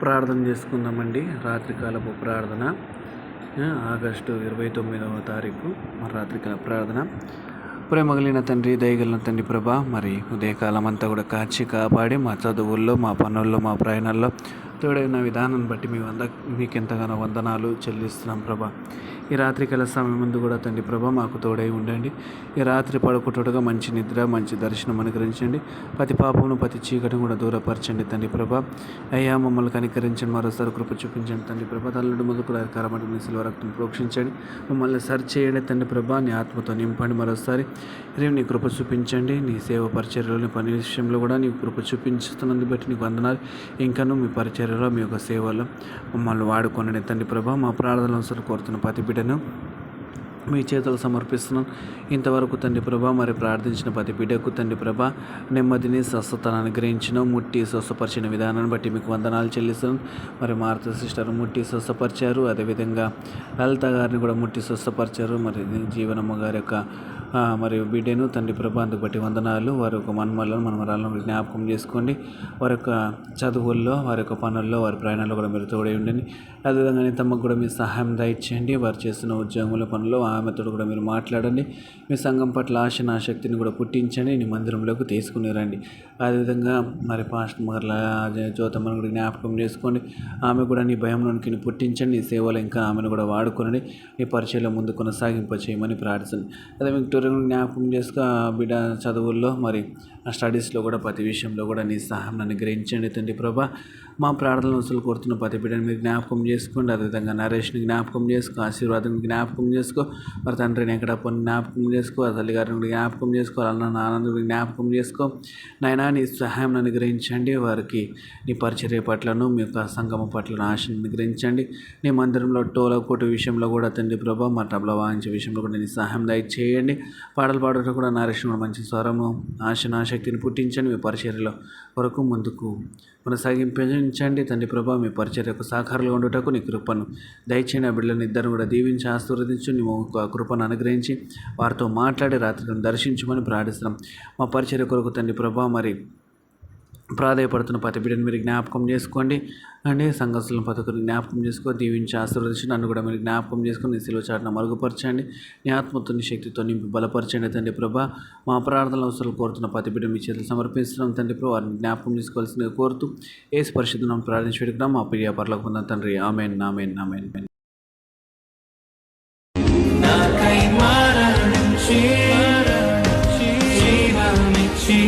ప్రార్థన చేసుకుందామండి. రాత్రికాలపు ప్రార్థన ఆగస్టు 29వ తారీఖు రాత్రికాల ప్రార్థన. ప్రేమగలిగిన తండ్రి, దయగలిగిన తండ్రి ప్రభా, మరి ఉదయకాలం అంతా కూడా కాచి కాపాడి మా చదువుల్లో, మా పనుల్లో, మా ప్రయాణాల్లో తోడైన విధానాన్ని బట్టి మీకు ఎంతగానో వందనాలు చెల్లిస్తున్నాం ప్రభా. ఈ రాత్రికాల సమయం ముందు కూడా తండ్రి ప్రభా మాకు తోడై ఉండండి. ఈ రాత్రి పడుకుంటుగా మంచి నిద్ర, మంచి దర్శనం అనుగ్రహించండి. ప్రతి పాపమును, ప్రతి చీకటిని కూడా దూరపరచండి తండ్రి ప్రభా. అయ్యా మమ్మల్ని కనికరించండి, మరోసారి కృప చూపించండి తండ్రి ప్రభా. తల్లుడు మొదలు కరమటి మీ సిల్వ రక్తం ప్రోక్షించండి. మమ్మల్ని సరి చేయండి తండ్రి ప్రభా. నీ ఆత్మతో నింపండి. మరోసారి నీ కృప చూపించండి. నీ సేవ పరిచర్యలోని పని విషయంలో కూడా నీ కృప చూపించుతున్నందుకు బట్టి నీకు వందనాలు. ఇంకనూ మీ పరిచర్యలో, మీ యొక్క సేవలో మమ్మల్ని వాడుకోనండి తండ్రి ప్రభా. మా ప్రార్థనలు అవసరం కోరుతున్న ప్రతి బిడ్డను మీ చేతులు సమర్పిస్తున్నాను. ఇంతవరకు తండ్రి ప్రభా మరి ప్రార్థించిన ప్రతి బిడ్డకు తండ్రి ప్రభా నెమ్మదిని, స్వస్థతను అనుగ్రహించిన, ముట్టి స్వస్థపరిచిన విధానాన్ని బట్టి మీకు వందనాలు చెల్లిస్తున్నాను. మరి మారుత సిస్టర్ ముట్టి స్వస్థపరిచారు, అదేవిధంగా లలిత గారిని కూడా ముట్టి స్వస్థపరిచారు. మరి జీవనమ్మ గారి యొక్క మరి బిడ్డను తండ్రి ప్రభా అందుకు బట్టి వందనాలు. వారి యొక్క మనమలను, మనమరాలను జ్ఞాపకం చేసుకోండి. వారి యొక్క చదువుల్లో, వారి యొక్క పనుల్లో, వారి ప్రయాణాల్లో కూడా మీరు తోడై ఉండండి. అదేవిధంగా తమకు కూడా మీ సహాయం దయచేయండి. వారు చేస్తున్న ఉద్యోగముల పనుల్లో ఆమెతో కూడా మీరు మాట్లాడండి. మీ సంఘం పట్ల ఆశ, శక్తిని కూడా పుట్టించండి. నీ మందిరంలోకి తీసుకుని రండి. అదేవిధంగా మరి పాస్టర్ మరలా జ్యోతమ్మను కూడా జ్ఞాపకం చేసుకోండి. ఆమె కూడా నీ భయంలోనికి పుట్టించండి. నీ సేవలు ఇంకా ఆమెను కూడా వాడుకోనండి. నీ పరిచయంలో ముందు కొనసాగింప చేయమని ప్రార్థించండి. అదే విక్టోరియా జ్ఞాపకం చేసుకో. బిడ్డ చదువుల్లో మరి స్టడీస్లో కూడా ప్రతి విషయంలో కూడా నీ సహాయం అనుగ్రహించండి తండ్రి ప్రభా. మా ప్రార్థనలు వసూలు కోరుతున్న ప్రతి బిడ్డని మీరు జ్ఞాపకం చేసుకోండి. అదేవిధంగా నరేష్ని జ్ఞాపకం చేసుకో, ఆశీర్వాదం జ్ఞాపకం చేసుకో, మరి తండ్రిని ఎక్కడ పని జ్ఞాపకం చేసుకో, తల్లి గారిని జ్ఞాపకం చేసుకో, అన్న ఆనందం జ్ఞాపకం చేసుకో. నాయనా నీ సహాయం అనుగ్రహించండి. వారికి నీ పరిచర్య పట్లను, మీ యొక్క సంగమ పట్లను ఆశను అనుగ్రహించండి. నీ మందిరంలో టోల కోటు విషయంలో కూడా తండ్రి ప్రభా మరి తబలా వాయించే విషయంలో కూడా నీ సహాయం దయచేయండి. పాటలు పాడటం కూడా నరేష్ కూడా మంచి స్వరము, ఆశక్తిని పుట్టించండి. మీ పరిచర్యలో కొరకు ముందుకు కొనసాగించండి తండ్రి ప్రభా. మీ పరిచర్యకు సహకారులు ఉండుటకు నీ కృపను దయచేయండి. ఆ బిడ్డలను ఇద్దరు కూడా దీవించి ఆశీర్వదించు. నీ కృపను అనుగ్రహించి వారితో మాట్లాడి రాత్రిని దర్శించమని ప్రార్థిస్తున్నాం. మా పరిచర్య కొరకు తండ్రి ప్రభా మరి ప్రాధాయపడుతున్న ప్రతి బిడ్డను మీరు జ్ఞాపకం చేసుకోండి అండి. సంఘస్థులను పథకం జ్ఞాపకం చేసుకో, దీవించి ఆశీర్వదించి నన్ను కూడా మీరు జ్ఞాపకం చేసుకొని నీ సిలువ చాటున మరుగుపరచండి. నీ ఆత్మతో, నీ శక్తితో నింపి బలపరచండి తండ్రి ప్రభా. మా ప్రార్థనలు అవసరాలు కోరుతున్న ప్రతి బిడ్డ మీ చేతులు సమర్పిస్తున్నాం తండ్రి ప్రభా. వారిని జ్ఞాపకం చేసుకోవాల్సిందిగా కోరుతూ యేసు పరిశుద్ధ ప్రార్థించి పెట్టుకున్నాం. మా ప్రియ పరలోక పొందాం తండ్రి. ఆమేన్, ఆమేన్, ఆమేన్. నాకై మరణించి జీవమిచ్చి